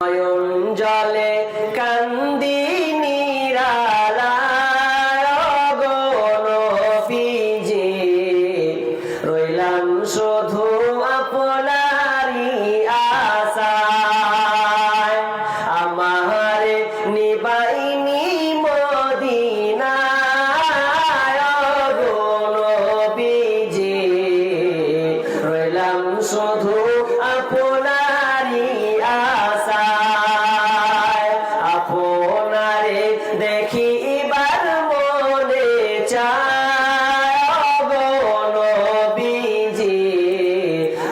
নয়ন জলে কান্দি নিরালায় গো নবীজি, রইলাম শুধু আপনারই আশায়। আমারে নিবাইনি মদিনায় গো নবীজি, রইলাম শুধু আপনারই আশায়। আপনারে দেখিবার মনে চায় গো নবীজি,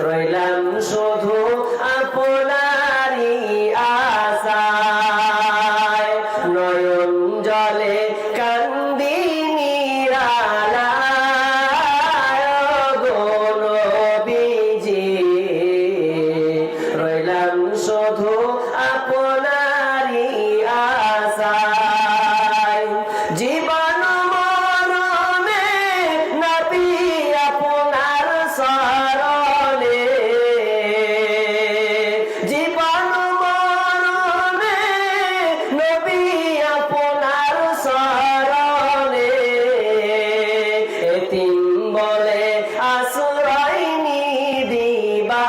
রইলাম শুধু আপনারই আশায়। নয়ন জলে কান্দি নিরালায় গো নবীজি, রইলাম শুধু আপনারই আশায়। জীবন মরণে নবী আপনার শরণে, জীবন মরণে নবী আপনার শরণে, এতিম বলে আশ্রয় নিদিবা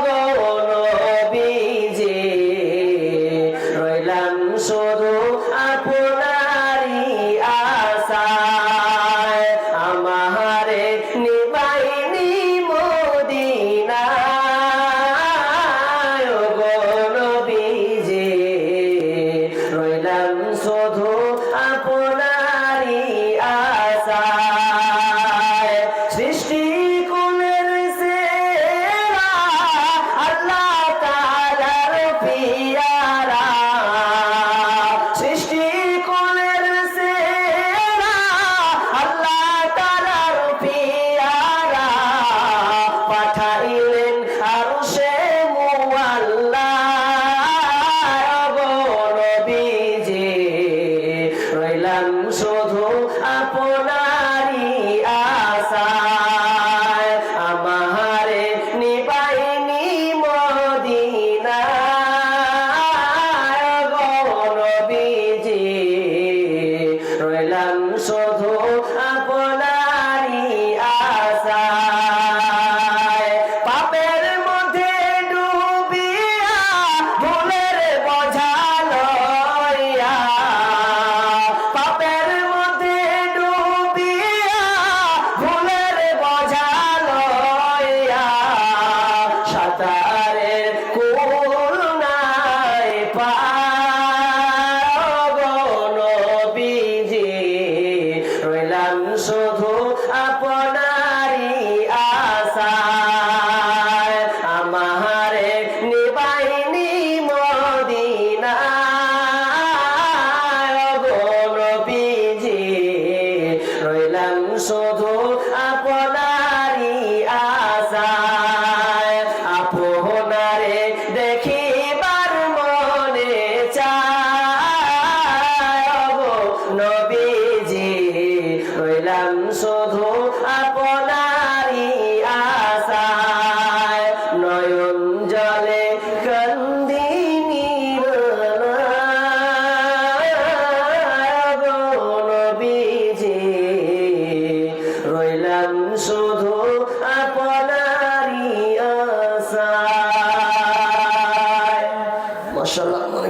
গো নবীজি, রইলাম শুধু আপনারই আশায়। আমারে নিবাইনি মদিনায় গো নবীজি, রইলাম শুধু আপনারই আশায়। সৃষ্টি কুলের সেরা আল্লাহ তাআলার পিয়ারা, সৃষ্টি কুলের সেরা আল্লাহ তাআলার পিয়ারা, পাঠাইলেন আরশে মুআল্লা গো নবীজি, রইলাম শুধু আপনারই আশায়। আমারে নিবাইনি মদিনায় গো নবীজি, রইলাম শুধু আপনারই আশায়। পাপের মধ্যে ডুবিয়া ভুলের বোঝা লইয়া, পাপের মধ্যে ডুবিয়া ভুলের বোঝা লইয়া, সাঁতারের কুল নাই পার গো নবীজি, রইলাম শুধু আপনারই আশায়। আমারে নিবাইনি মদিনায় গো নবীজি, রইলাম শুধু আপনারই আশায়। আপনারে দেখিবার মনে চায় গো নবীজি, রইলাম শুধু আপনারই আশায়। নয়ন জলে কান্দি নিরালায় গো নবীজি, রইলাম শুধু আপনারই আশায়। মাশাআল্লাহ।